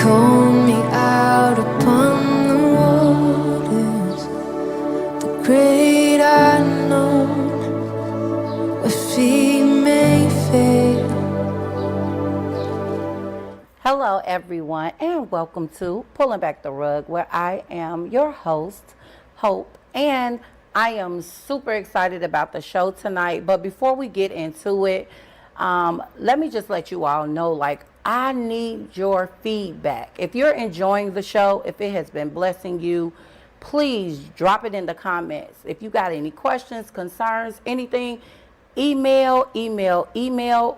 called me out upon the waters, the great unknown, where feet may fail. Hello everyone, and welcome to Pulling Back the Rug, where I am your host, Hope, and I am super excited about the show tonight. But before we get into it, let me just let you all know, I need your feedback. If you're enjoying the show, if it has been blessing you, please drop it in the comments. If you got any questions, concerns, anything, email.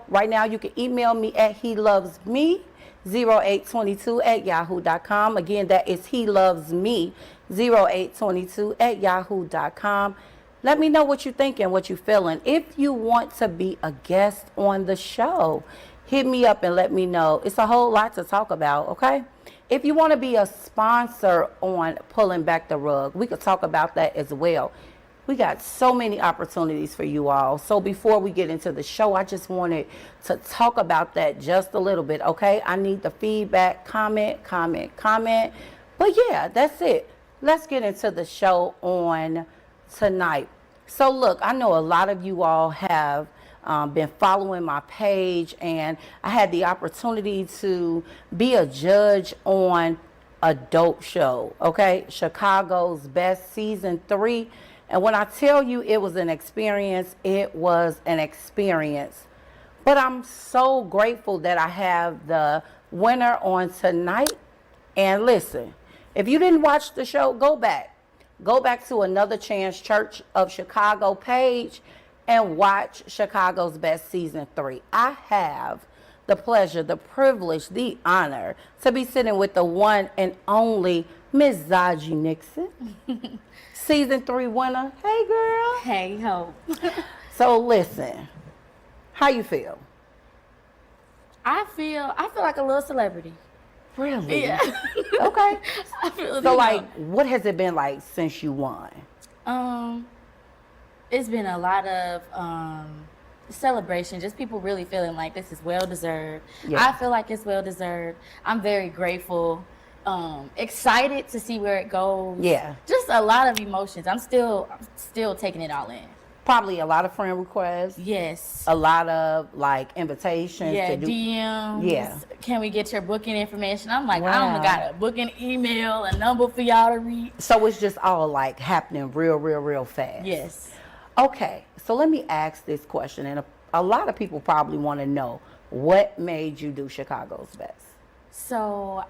Right now you can email me at helovesme0822@yahoo.com. Again, that is helovesme0822@yahoo.com. Let me know what you think and what you feeling. If you want to be a guest on the show, hit me up and let me know. It's a whole lot to talk about, okay? If you want to be a sponsor on Pulling Back the Rug, we could talk about that as well. We got so many opportunities for you all. So before we get into the show, I just wanted to talk about that just a little bit, okay? I need the feedback, comment. But yeah, that's it. Let's get into the show on tonight. So look, I know a lot of you all have been following my page, and I had the opportunity to be a judge on a dope show, okay? Chicago's Best Season 3. And when I tell you it was an experience, it was an experience. But I'm so grateful that I have the winner on tonight. And listen, if you didn't watch the show, go back to Another Chance Church of Chicago page and watch Chicago's Best Season 3. I have the pleasure, the privilege, the honor to be sitting with the one and only Ms. Zaji Nixon, Season 3 winner. Hey, girl. Hey, Hope. So listen, how you feel? I feel like a little celebrity. Really? Yeah. Okay. I feel So what has it been like since you won? It's been a lot of celebration, just people really feeling like this is well deserved. Yeah. I feel like it's well deserved. I'm very grateful, excited to see where it goes. Yeah. Just a lot of emotions. I'm still taking it all in. Probably a lot of friend requests. Yes. A lot of invitations Yeah, to do. DMs. Yeah. Can we get your booking information? I'm like, I Wow. don't got a booking email, a number for y'all to reach. So it's just all happening real fast. Yes. Okay, so let me ask this question, and a lot of people probably want to know, what made you do Chicago's Best? So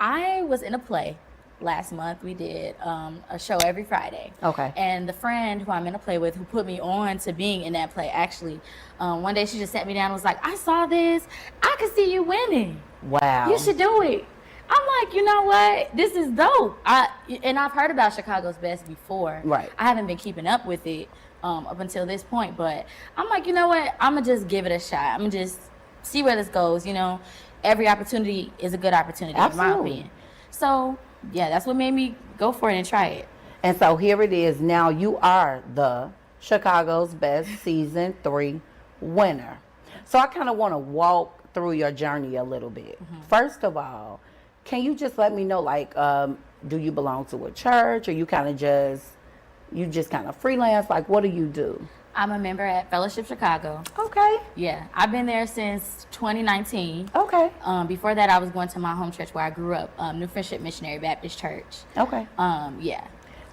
I was in a play last month. We did a show every Friday. Okay. And the friend who I'm in a play with, who put me on to being in that play, actually, one day she just sat me down and was like, I saw this. I could see you winning. Wow. You should do it. I'm like, you know what? This is dope. I've heard about Chicago's Best before. Right. I haven't been keeping up with it up until this point, but I'm like, you know what? I'm going to just give it a shot. I'm going to just see where this goes. You know, every opportunity is a good opportunity, Absolutely. in my opinion. So, yeah, that's what made me go for it and try it. And so here it is. Now you are the Chicago's Best Season 3 winner. So I kind of want to walk through your journey a little bit. Mm-hmm. First of all, can you just let me know, do you belong to a church, or you just freelance? What do you do? I'm a member at Fellowship Chicago. Okay. Yeah, I've been there since 2019. Okay. Before that, I was going to my home church where I grew up, New Friendship Missionary Baptist Church. Okay. Yeah.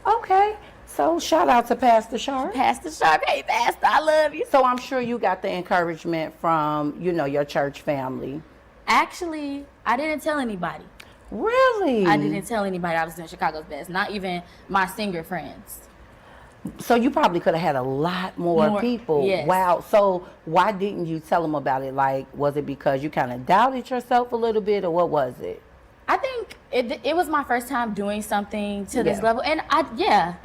Okay. So shout out to Pastor Sharp. Pastor Sharp, hey Pastor, I love you. So I'm sure you got the encouragement from, your church family. Actually, I didn't tell anybody. Really? I didn't tell anybody I was doing Chicago's Best, not even my singer friends. So you probably could have had a lot more people. Yes. Wow. So why didn't you tell them about it? Was it because you kind of doubted yourself a little bit, or what was it? I think it was my first time doing something to this Yeah. level. And I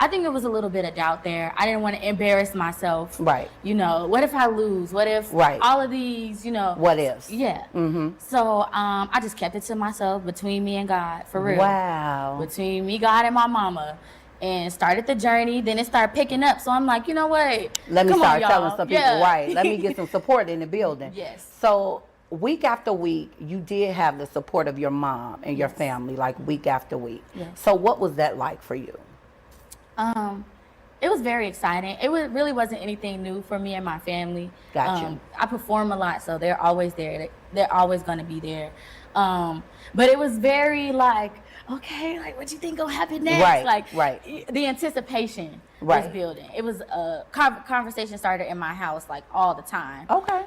think it was a little bit of doubt there. I didn't want to embarrass myself. Right. What if I lose? What if all of these, What ifs? Yeah. Mm-hmm. So I just kept it to myself, between me and God, for real. Wow. Between me, God, and my mama. And started the journey. Then it started picking up. So I'm like, you know what? Let me Come start on, telling y'all. some people, Yeah. right. Let me get some support in the building. Yes. So week after week, you did have the support of your mom and your Yes. family, like week after week. Yes. So what was that like for you? It was very exciting. Really wasn't anything new for me and my family. Gotcha. I perform a lot, so they're always there. They're always going to be there. But it was very like, okay, like what you think gonna happen next? Right, like, right. The anticipation Right. was building. It was a conversation starter in my house like all the time. Okay.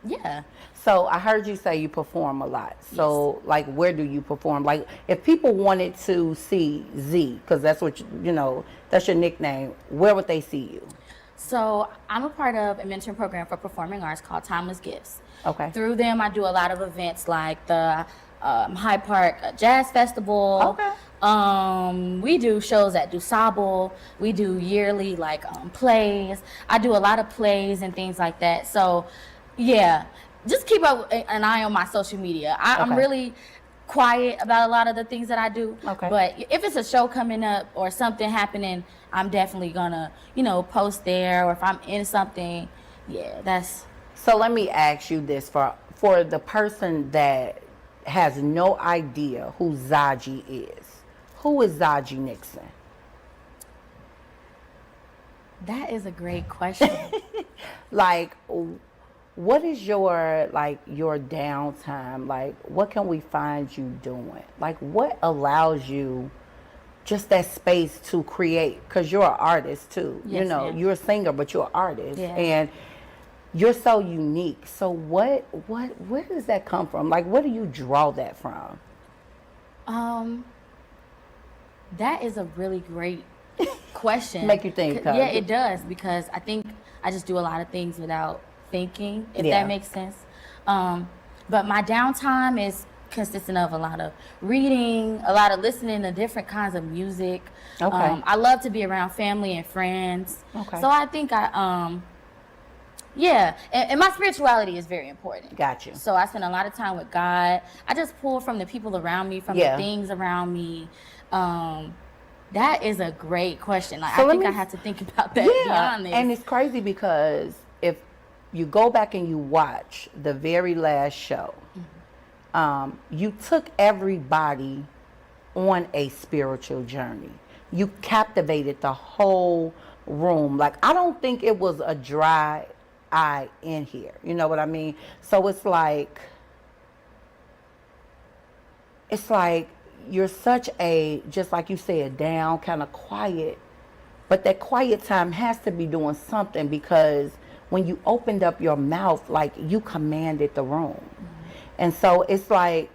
Yeah. So I heard you say you perform a lot. So like, where do you perform? Like, if people wanted to see Z, because that's what you know, that's your nickname. Where would they see you? So I'm a part of a mentoring program for performing arts called Timeless Gifts. Okay. Through them, I do a lot of events like the Hyde Park Jazz Festival. Okay. We do shows at DuSable. We do yearly like plays. I do a lot of plays and things like that. So, yeah, just keep up an eye on my social media. I'm Okay. really quiet about a lot of the things that I do. Okay. But if it's a show coming up or something happening, I'm definitely gonna, post there. Or if I'm in something, yeah, that's. So let me ask you this for the person that has no idea who Zaji is. Who is Zaji Nixon? That is a great question. Like, what is your downtime? Like, what can we find you doing? Like, what allows you just that space to create? Because you're an artist too. Yes, ma'am. You're a singer, but you're an artist. Yeah. And you're so unique. So where does that come from? Like, where do you draw that from? That is a really great question. Make you think, huh? Yeah, it does, because I think I just do a lot of things without thinking, if Yeah. that makes sense. But my downtime is consistent of a lot of reading, a lot of listening to different kinds of music. Okay. I love to be around family and friends. Okay. So I think and my spirituality is very important. Got you. So I spend a lot of time with God. I just pull from the people around me, from Yeah. the things around me. That is a great question. Like, So I let think me- I have to think about that beyond this. And it's crazy because if you go back and you watch the very last show, you took everybody on a spiritual journey. You captivated the whole room. Like, I don't think it was a dry eye in here. You know what I mean? So it's like you're such a, just like you said, down, kind of quiet. But that quiet time has to be doing something, because when you opened up your mouth, like, you commanded the room. Mm-hmm. And so it's like,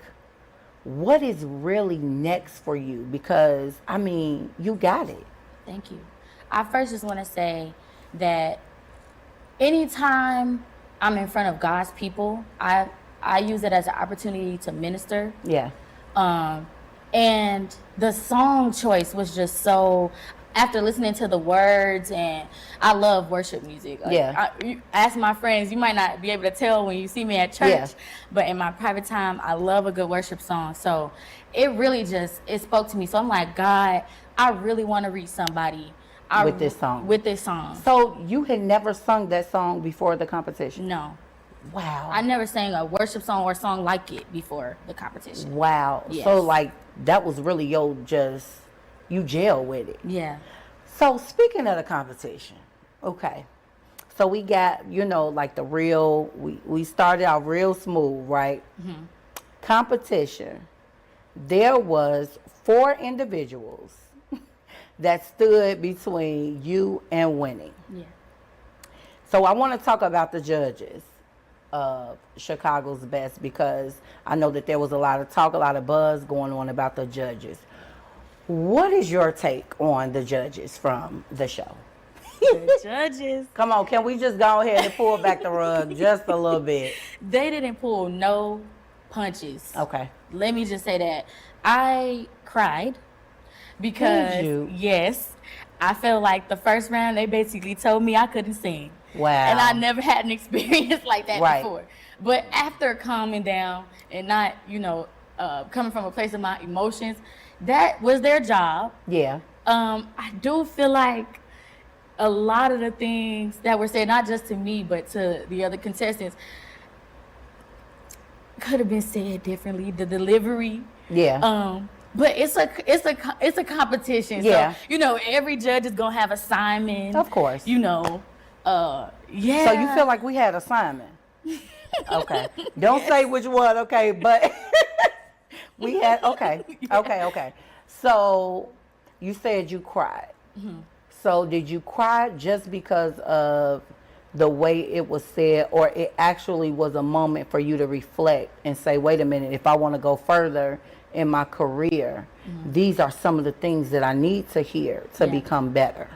what is really next for you? Because, I mean, you got it. Thank you. I first just want to say that anytime I'm in front of God's people, I use it as an opportunity to minister. Yeah. And the song choice was just so, after listening to the words, and I love worship music. Like, Yeah. you ask my friends, you might not be able to tell when you see me at church, Yeah. but in my private time, I love a good worship song. So it really it spoke to me. So I'm like, God, I really want to reach somebody With this song. With this song. So you had never sung that song before the competition? No. Wow. I never sang a worship song or a song like it before the competition. Wow. Yes. So, like, that was really you gel with it. Yeah. So, speaking of the competition, okay. So, we got, like we started out real smooth, right? Mm-hmm. Competition. There was 4 individuals that stood between you and winning. Yeah. So, I want to talk about the judges of Chicago's Best, because I know that there was a lot of talk, a lot of buzz going on about the judges. What is your take on the judges from the show? The judges. Come on, can we just go ahead and pull back the rug just a little bit? They didn't pull no punches. Okay. Let me just say that. I cried because, Did you? yes, I felt like the first round they basically told me I couldn't sing. Wow. And I never had an experience like that Right. before. But after calming down and not, coming from a place of my emotions, that was their job. Yeah. I do feel like a lot of the things that were said, not just to me, but to the other contestants, could have been said differently. The delivery. Yeah. But it's a competition. Yeah. So, you know, every judge is gonna have assignments. Of course. You know. Yeah. So you feel like we had assignment? Okay. Don't say which one, okay, but we had, okay. So you said you cried. Mm-hmm. So did you cry just because of the way it was said, or it actually was a moment for you to reflect and say, wait a minute, if I want to go further in my career, these are some of the things that I need to hear to become better?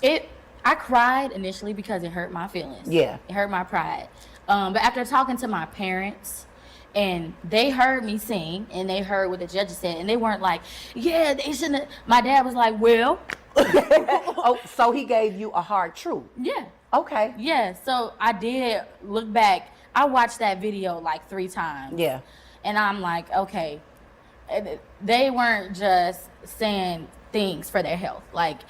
I cried initially because it hurt my feelings. Yeah. It hurt my pride. But after talking to my parents, and they heard me sing, and they heard what the judges said, and they weren't like, yeah, they shouldn't have. My dad was like, well. Oh, so he gave you a hard truth. Yeah. Okay. Yeah, so I did look back. I watched that video like 3 times. Yeah. And I'm like, okay, they weren't just saying things for their health. Like,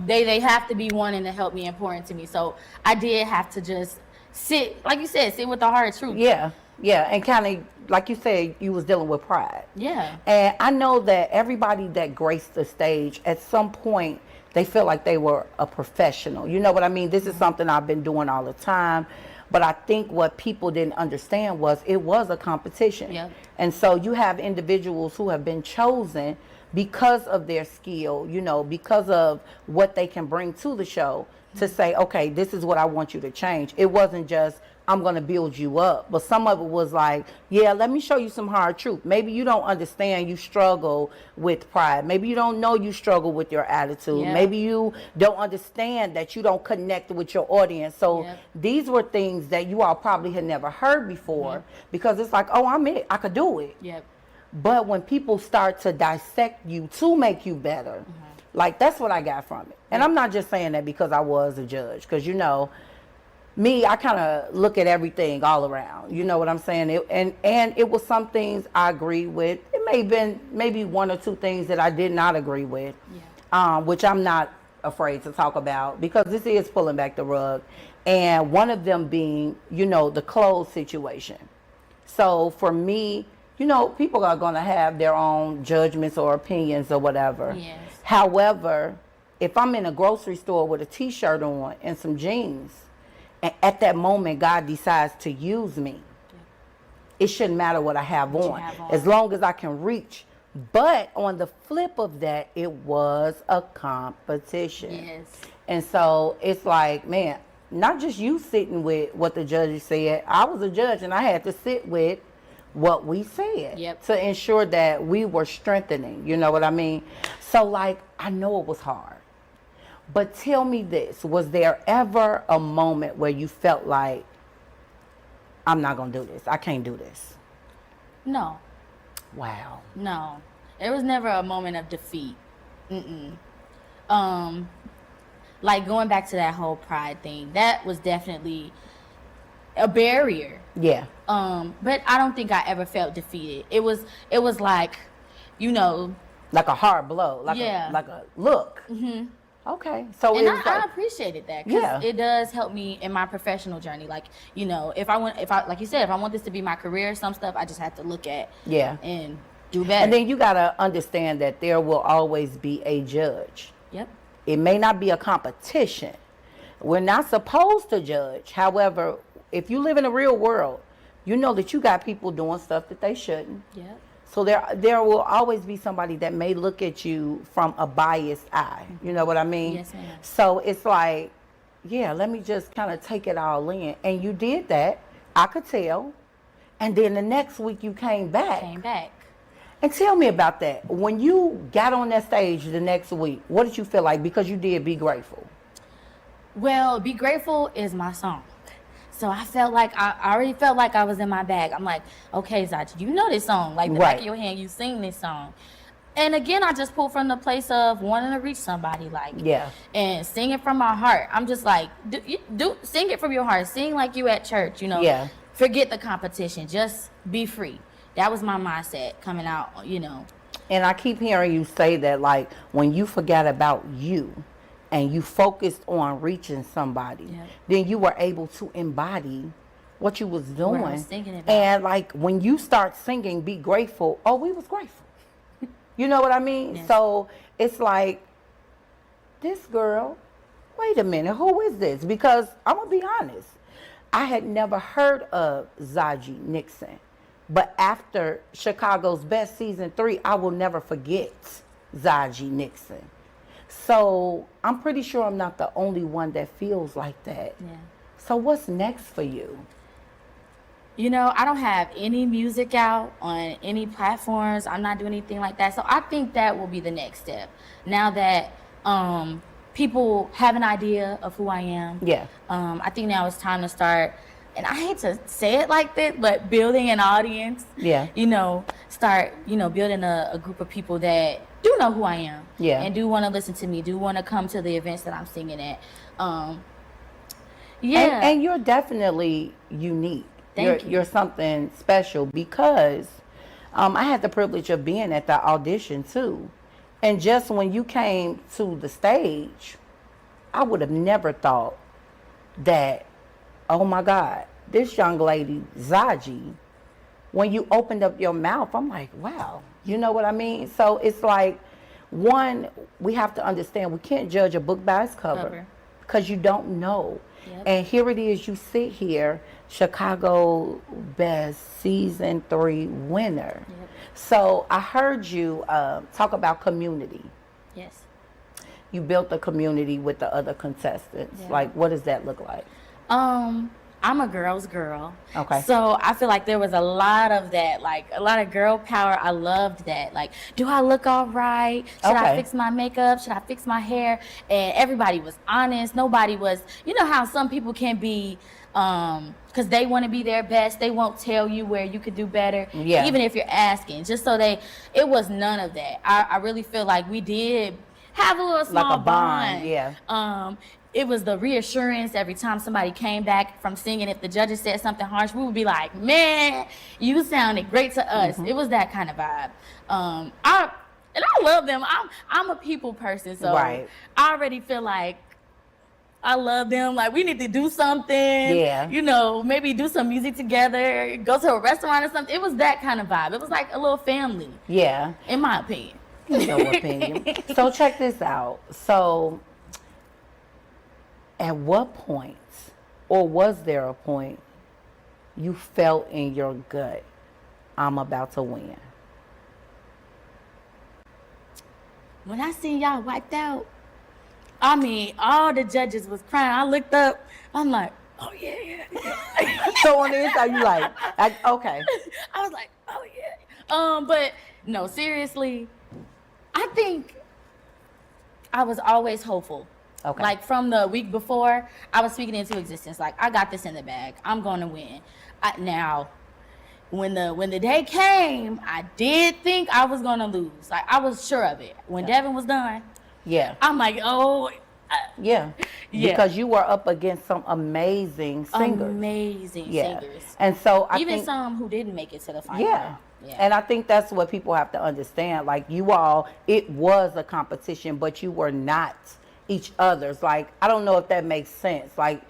they have to be wanting to help me and pour into me. So I did have to just sit, like you said, sit with the hard truth. Yeah. Yeah. And kind of, like you said, you was dealing with pride. Yeah. And I know that everybody that graced the stage, at some point, they feel like they were a professional. You know what I mean? This is something I've been doing all the time. But I think what people didn't understand was it was a competition. Yep. And so you have individuals who have been chosen because of their skill, you know, because of what they can bring to the show, to say, okay, this is what I want you to change. It wasn't just, I'm going to build you up. But some of it was like, yeah, let me show you some hard truth. Maybe you don't understand you struggle with pride. Maybe you don't know you struggle with your attitude. Yeah. Maybe you don't understand that you don't connect with your audience. So these were things that you all probably had never heard before, because it's like, oh, I'm it. I could do it. Yep. But when people start to dissect you to make you better, like, that's what I got from it. And I'm not just saying that because I was a judge, because, you know, me, I kind of look at everything all around. You know what I'm saying? And it was some things I agreed with. It may have been maybe 1 or 2 things that I did not agree with, which I'm not afraid to talk about, because this is pulling back the rug. And one of them being, you know, the clothes situation. So for me, you know, people are going to have their own judgments or opinions or whatever. Yes. However, if I'm in a grocery store with a T-shirt on and some jeans, and at that moment God decides to use me, it shouldn't matter what I have on, as long as I can reach. But on the flip of that, it was a competition. Yes. And so it's like, man, not just you sitting with what the judges said. I was a judge and I had to sit with what we said to ensure that we were strengthening. You know what I mean? So, like, I know it was hard. But tell me this, was there ever a moment where you felt like, I'm not going to do this, I can't do this? No. Wow. No. There was never a moment of defeat. Like, going back to that whole pride thing, that was definitely a barrier. Yeah. But I don't think I ever felt defeated. It was like, you know, like a hard blow, like a look. Okay, so and it was I appreciated that, because it does help me in my professional journey. Like, you know, if I like you said, if I want this to be my career, some stuff I just have to look at and do better. And then you gotta understand that there will always be a judge. Yep. It may not be a competition. We're not supposed to judge. However, if you live in the real world, you know that you got people doing stuff that they shouldn't. Yep. So there will always be somebody that may look at you from a biased eye. You know what I mean? Yes, ma'am. So it's like, yeah, let me just kind of take it all in. And you did that. I could tell. And then the next week you came back. And tell me about that. When you got on that stage the next week, what did you feel like? Because you did Be Grateful. Well, Be Grateful is my song. So I felt like, I already felt like I was in my bag. I'm like, okay, Zachi, you know this song. Like, the back of your hand, you sing this song. And again, I just pulled from the place of wanting to reach somebody, like, and sing it from my heart. I'm just like, sing it from your heart. Sing like you at church, you know. Yeah. Forget the competition. Just be free. That was my mindset coming out, you know. And I keep hearing you say that, like, when you forgot about you and you focused on reaching somebody, then you were able to embody what you was doing. What I was thinking about. And like when you start singing Be Grateful, oh, we was grateful. You know what I mean? Yes. So it's like, this girl, wait a minute, who is this? Because I'm going to be honest, I had never heard of Zaji Nixon. But after Chicago's Best Season 3, I will never forget Zaji Nixon. So I'm pretty sure I'm not the only one that feels like that. Yeah. So what's next for you? You know, I don't have any music out on any platforms. I'm not doing anything like that. So I think that will be the next step. Now that people have an idea of who I am. Yeah. I think now it's time to start, and I hate to say it like that, but building an audience. Yeah. You know, start, building a group of people that do know who I am. Yeah. And do want to listen to me, do want to come to the events that I'm singing at. Yeah. And you're definitely unique. Thank you. You're something special because I had the privilege of being at the audition too. And just when you came to the stage, I would have never thought that, oh my God, this young lady, Zaji, when you opened up your mouth, I'm like, wow, you know what I mean? So it's like, one, we have to understand we can't judge a book by its cover. Because you don't know. Yep. And here it is, you sit here, Chicago Best Season 3 winner. Yep. So I heard you talk about community. Yes. You built a community with the other contestants. Yeah. Like, what does that look like? I'm a girl's girl. Okay. So I feel like there was a lot of that, like a lot of girl power. I loved that. Like, do I look all right? Should I fix my makeup? Should I fix my hair? And everybody was honest. Nobody was, you know how some people can be, because they want to be their best. They won't tell you where you could do better. Yeah. Even if you're asking, just so it was none of that. I really feel like we did have a little small like a bond. Yeah. It was the reassurance every time somebody came back from singing. If the judges said something harsh, we would be like, man, you sounded great to us. Mm-hmm. It was that kind of vibe. I love them. I'm a people person, so I already feel like I love them. Like, we need to do something. Yeah. Maybe do some music together, go to a restaurant or something. It was that kind of vibe. It was like a little family. Yeah. In my opinion. No opinion. So check this out. So at what point, or was there a point, you felt in your gut, I'm about to win? When I seen y'all wiped out, I mean, all the judges was crying. I looked up, I'm like, oh yeah. So on the inside, you like, okay. I was like, oh yeah. But no, seriously, I think I was always hopeful. Okay. Like from the week before, I was speaking into existence. Like, I got this in the bag. I'm going to win. Now, when the day came, I did think I was going to lose. Like, I was sure of it. When Devin was done, I'm like, oh. Yeah. Because you were up against some amazing singers. Amazing singers. And so I even think, some who didn't make it to the final. Yeah. And I think that's what people have to understand. Like, you all, it was a competition, but you were not each other's. Like, I don't know if that makes sense. Like,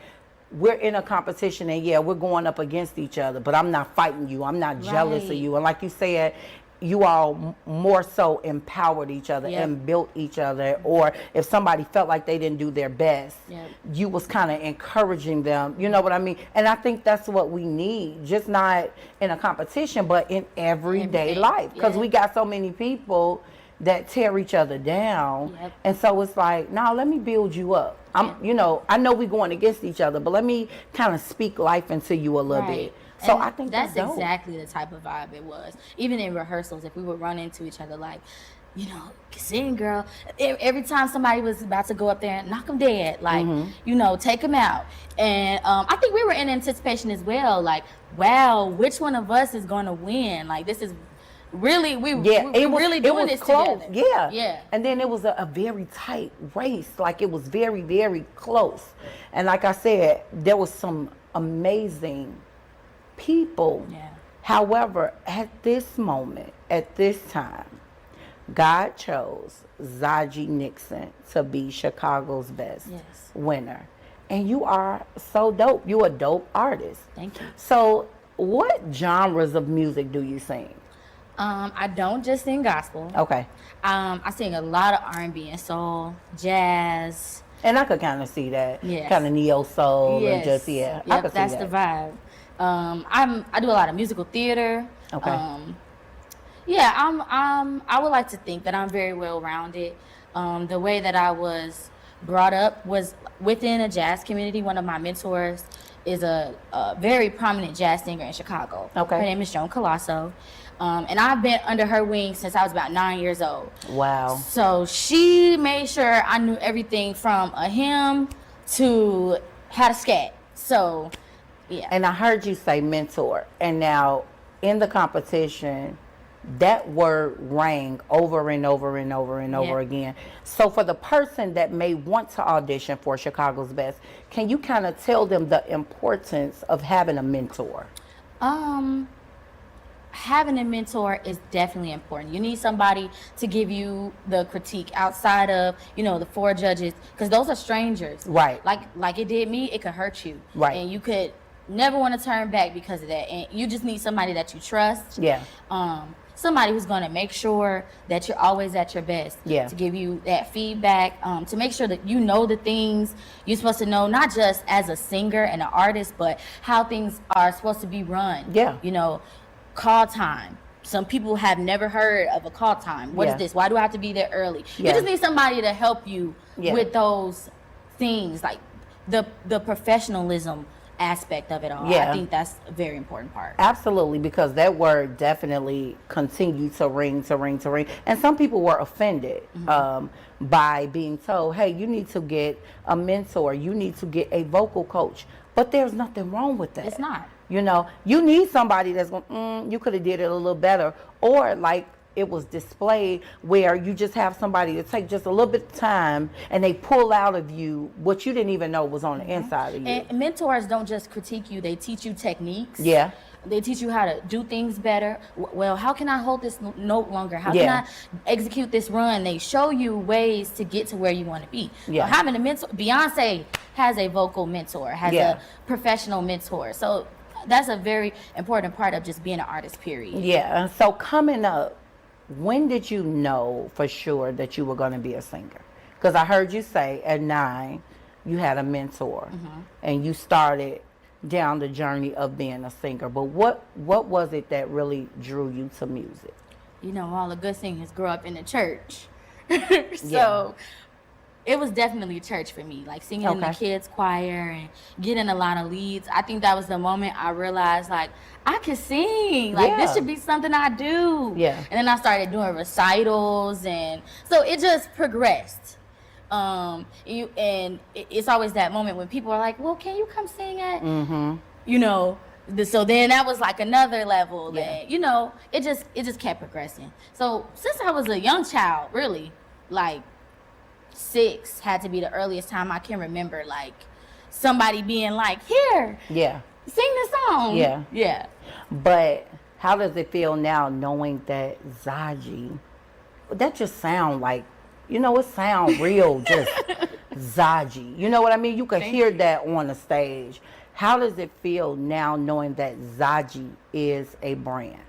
we're in a competition and we're going up against each other, but I'm not fighting you. I'm not jealous of you. And like you said, you all more so empowered each other and built each other. Or if somebody felt like they didn't do their best, you was kind of encouraging them. You know what I mean? And I think that's what we need, just not in a competition, but in everyday life. Because we got so many people that tear each other down. And so it's like, nah, let me build you up. I know we're going against each other, but let me kind of speak life into you a little bit. So and I think that's dope. Exactly the type of vibe it was. Even in rehearsals, if we would run into each other, like, sing, girl. Every time somebody was about to go up there and knock them dead, like, take them out. And I think we were in anticipation as well. Like, wow, which one of us is going to win? Like, this is really, we really doing this close. Together. Yeah. And then it was a very tight race. Like, it was very, very close. And like I said, there was some amazing people. However, at this moment, at this time, God chose Zaji Nixon to be Chicago's Best winner. And you are so dope. You're a dope artist. Thank you. So what genres of music do you sing? I don't just sing gospel. Okay. I sing a lot of R&B and soul, jazz. And I could kind of see that. Yes. Kind of neo soul Yes. and just, yeah. I Yep, could see that's that. the vibe. I do a lot of musical theater. Okay. I would like to think that I'm very well rounded. The way that I was brought up was within a jazz community. One of my mentors is a very prominent jazz singer in Chicago. Okay. Her name is Joan Colosso. And I've been under her wing since I was about 9 years old. Wow. So she made sure I knew everything from a hymn to how to scat. So, yeah. And I heard you say mentor. And now in the competition, that word rang over and over and over and over again. So for the person that may want to audition for Chicago's Best, can you kind of tell them the importance of having a mentor? Having a mentor is definitely important. You need somebody to give you the critique outside of, the four judges, because those are strangers. Right. Like it did me, it could hurt you. Right. And you could never want to turn back because of that. And you just need somebody that you trust. Yeah. Somebody who's going to make sure that you're always at your best. Yeah. To give you that feedback, to make sure that you know the things you're supposed to know, not just as a singer and an artist, but how things are supposed to be run. Yeah. Call time. Some people have never heard of a call time. What is this? Why do I have to be there early? Yeah. You just need somebody to help you with those things, like the professionalism aspect of it all. Yeah. I think that's a very important part. Absolutely, because that word definitely continued to ring. And some people were offended by being told, hey, you need to get a mentor. You need to get a vocal coach. But there's nothing wrong with that. It's not. You need somebody that's going, you could have did it a little better. Or like it was displayed where you just have somebody to take just a little bit of time and they pull out of you what you didn't even know was on the inside of you. And mentors don't just critique you, they teach you techniques. Yeah. They teach you how to do things better. Well, how can I hold this note longer? How can I execute this run? They show you ways to get to where you want to be. Yeah. So having a mentor, Beyonce has a vocal mentor, has a professional mentor. So that's a very important part of just being an artist, period. Yeah. And so coming up, when did you know for sure that you were going to be a singer? Because I heard you say at 9 you had a mentor and you started down the journey of being a singer. But what was it that really drew you to music? All the good singers grow up in the church. So it was definitely church for me, like singing in the kids choir and getting a lot of leads. I think that was the moment I realized, like, I could sing. Like, this should be something I do. Yeah. And then I started doing recitals, and so it just progressed. It's always that moment when people are like, well, can you come sing at, so then that was like another level that, it just kept progressing. So since I was a young child, really, like 6 had to be the earliest time I can remember, like somebody being like, here, sing the song. Yeah. But how does it feel now knowing that Zaji, that just sound like, it sound real, just Zaji. You know what I mean? You could hear that on the stage. How does it feel now knowing that Zaji is a brand?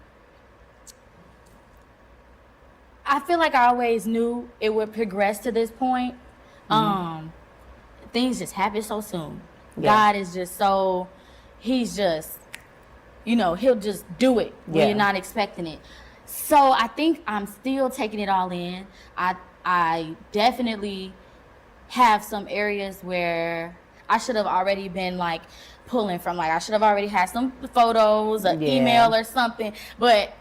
I feel like I always knew it would progress to this point. Things just happen so soon. God is just so, he's just, he'll just do it when you're not expecting it. So I think I'm still taking it all in. I definitely have some areas where I should have already been like pulling from, like I should have already had some photos, an email or something, but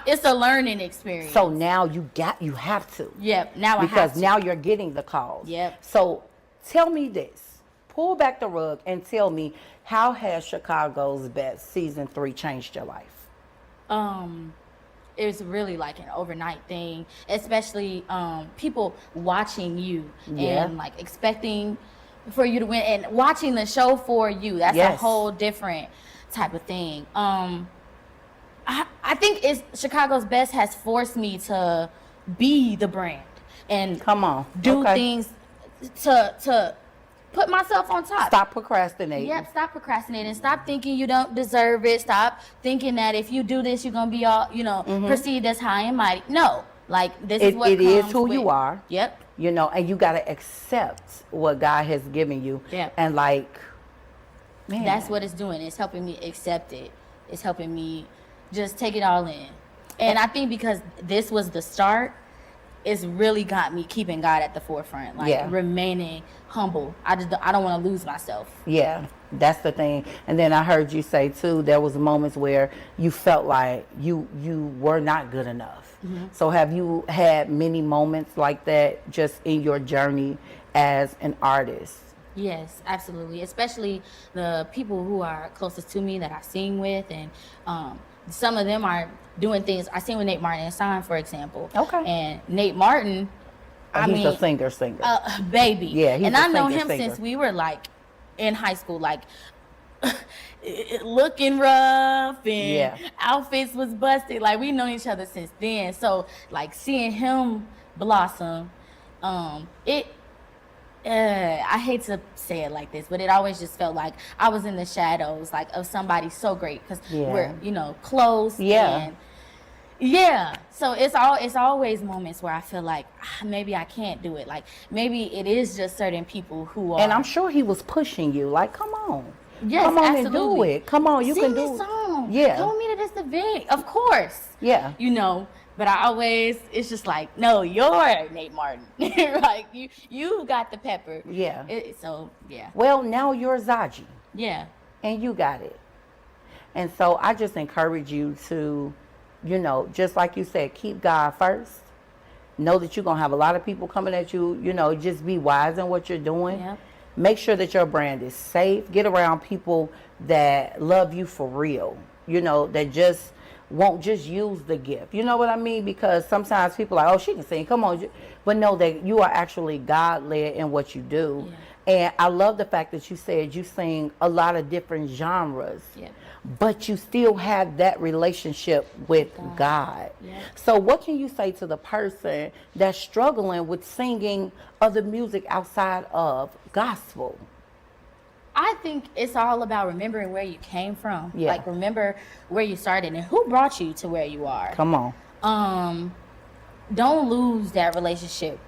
it's a learning experience. So now you have to. Yep, now I have to. Because now you're getting the calls. Yep. So tell me this. Pull back the rug and tell me, how has Chicago's Best Season 3 changed your life? It was really like an overnight thing, especially people watching you and like expecting for you to win and watching the show for you. That's a whole different type of thing. I think Chicago's Best has forced me to be the brand and come on do things to put myself on top. Stop procrastinating. Yep, stop procrastinating. Stop thinking you don't deserve it. Stop thinking that if you do this, you're going to be all, perceived as high and mighty. No. Like, this is what it comes is who with, you are. Yep. And you got to accept what God has given you. Yep. And like, man. That's what it's doing. It's helping me accept it. It's helping me just take it all in. And I think because this was the start, it's really got me keeping God at the forefront, remaining humble. I don't want to lose myself. Yeah, that's the thing. And then I heard you say too, there was moments where you felt like you were not good enough. Mm-hmm. So have you had many moments like that just in your journey as an artist? Yes, absolutely. Especially the people who are closest to me that I sing with, and some of them are doing things. I sing with Nate Martin and Sign, for example. Okay. And Nate Martin, he's a singer. Baby. Yeah, he's and a I know singer, him since we were like in high school, like looking rough and outfits was busted. Like, we known each other since then. So like seeing him blossom, I hate to say it like this, but it always just felt like I was in the shadows, like, of somebody so great, because we're, close. Yeah. And so it's always moments where I feel like maybe I can't do it. Like, maybe it is just certain people who are. And I'm sure he was pushing you, like, come on. Yes, come on absolutely. and do it. Come on, you Sing can do this it. song. Yeah. Come with me to this event. Of course. Yeah. But I always, it's just like, no, you're Nate Martin. Like, you got the pepper. Yeah. Well, now you're Zaji. Yeah. And you got it. And so I just encourage you to, just like you said, keep God first. Know that you're going to have a lot of people coming at you. Just be wise in what you're doing. Yep. Make sure that your brand is safe. Get around people that love you for real. That just won't just use the gift. You know what I mean? Because sometimes people are like, oh, she can sing, come on. But know that you are actually God-led in what you do. Yeah. And I love the fact that you said you sing a lot of different genres. Yeah. But you still have that relationship with God. Yeah. So what can you say to the person that's struggling with singing other music outside of gospel? I think it's all about remembering where you came from. Yeah. Like, remember where you started and who brought you to where you are. Come on. Don't lose that relationship.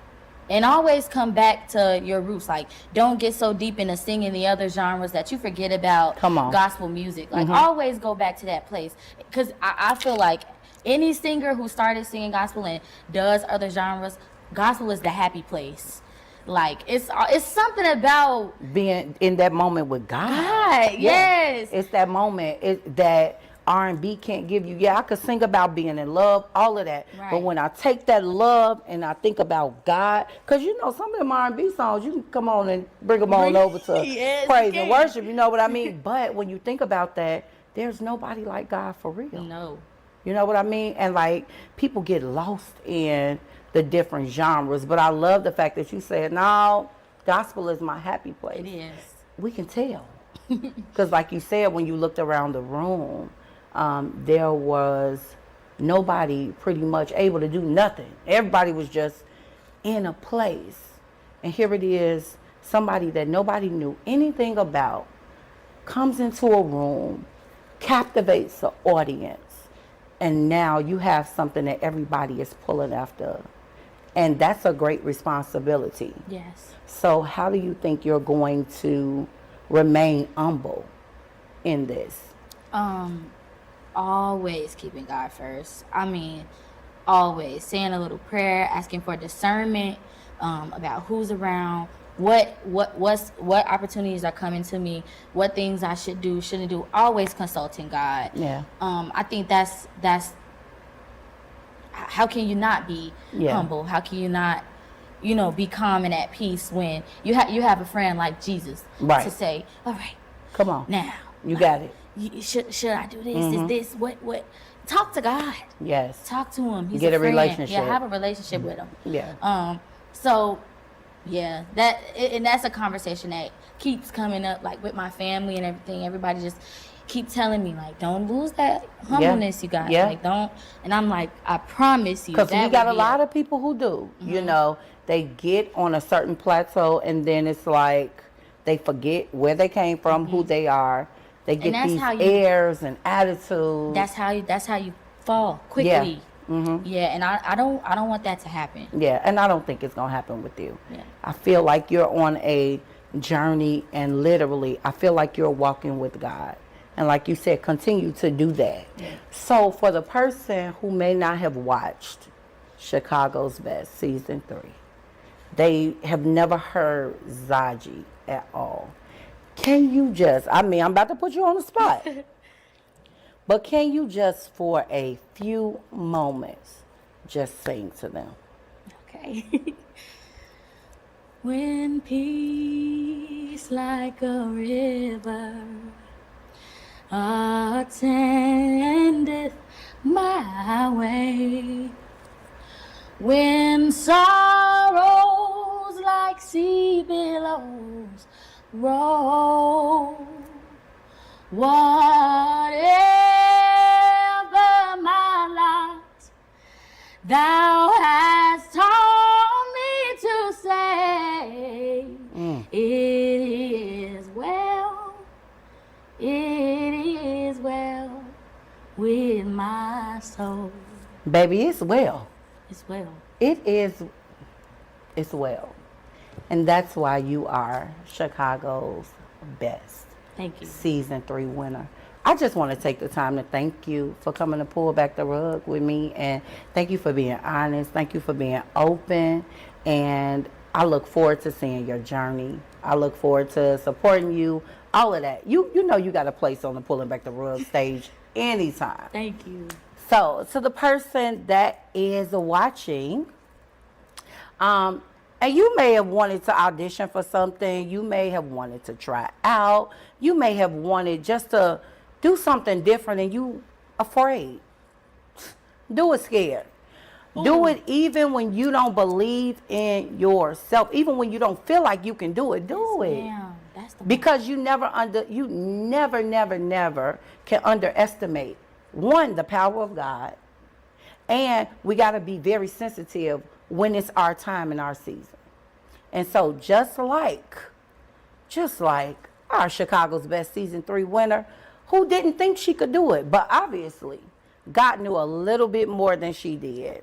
And always come back to your roots. Like, don't get so deep into singing the other genres that you forget about gospel music. Like, always go back to that place. Because I feel like any singer who started singing gospel and does other genres, gospel is the happy place. Like, it's something about being in that moment with God. Yes. It's that moment that R&B can't give you. Yeah, I could sing about being in love, all of that. Right. But when I take that love and I think about God, because some of them R&B songs, you can come on and bring them on over to praise and worship, you know what I mean? But when you think about that, there's nobody like God for real. No. You know what I mean? And like, people get lost in the different genres, but I love the fact that you said, no, gospel is my happy place. It is. We can tell. Because like you said, when you looked around the room, there was nobody pretty much able to do nothing. Everybody was just in a place. And here it is, somebody that nobody knew anything about comes into a room, captivates the audience, and now you have something that everybody is pulling after. And that's a great responsibility. Yes. So how do you think you're going to remain humble in this? Always keeping God first. I mean, always saying a little prayer, asking for discernment about who's around, what opportunities are coming to me, what things I should do, shouldn't do. Always consulting God. Yeah. I think that's how can you not be humble? How can you not, be calm and at peace when you have a friend like Jesus to say, all right, come on, now you got it. Should I do this? Is this what? Talk to God. Yes. Talk to him. He's Get a friend. relationship. Yeah, have a relationship with him. Yeah. So, yeah, that's a conversation that keeps coming up, like with my family and everything. Everybody just keep telling me, like, don't lose that humbleness, you guys. Like, don't. And I'm like, I promise you. Because we got a lot of people who do. They get on a certain plateau and then it's like They forget where they came from, who they are. They get that's these how you- airs and attitudes. That's how you fall quickly. Yeah, and I don't want that to happen. Yeah, and I don't think it's gonna happen with you. Yeah. I feel like you're on a journey, and literally, I feel like you're walking with God. And like you said, continue to do that. Yeah. So for the person who may not have watched Chicago's Best Season 3, they have never heard Zaji at all. Can you just, I'm about to put you on the spot, but can you just for a few moments just sing to them? Okay. When peace like a river attendeth my way, when sorrows like sea billows roll, whatever my lot, thou hast taught me to say, it is well with my soul. Baby, it's well. It's well. It's well. And that's why you are Chicago's Best Thank you. Season 3 winner. I just want to take the time to thank you for coming to pull back the rug with me, and thank you for being honest. Thank you for being open, and I look forward to seeing your journey. I look forward to supporting you, all of that. You know you got a place on the Pulling Back the Rug stage anytime. Thank you. So, to the person that is watching, and you may have wanted to audition for something, you may have wanted to try out, you may have wanted just to do something different and you afraid. Do it scared. Do it even when you don't believe in yourself, even when you don't feel like you can do it. Do it. Damn, that's the Because you never can underestimate, one, the power of God, and we got to be very sensitive when it's our time in our season. And so just like our Chicago's Best Season 3 winner, who didn't think she could do it, but obviously God knew a little bit more than she did.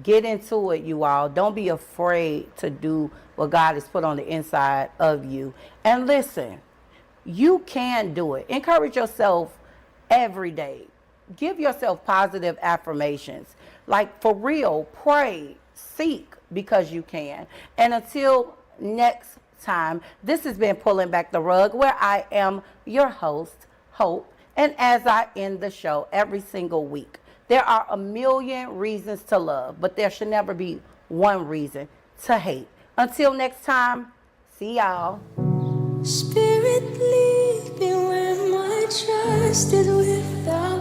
Get into it, you all. Don't be afraid to do what God has put on the inside of you. And listen, you can do it. Encourage yourself every day. Give yourself positive affirmations. Like, for real, pray, seek, because you can. And until next time, this has been Pulling Back the Rug, where I am your host, Hope. And as I end the show every single week, there are a million reasons to love, but there should never be one reason to hate. Until next time, see y'all. Spirit, lead me where my trust is without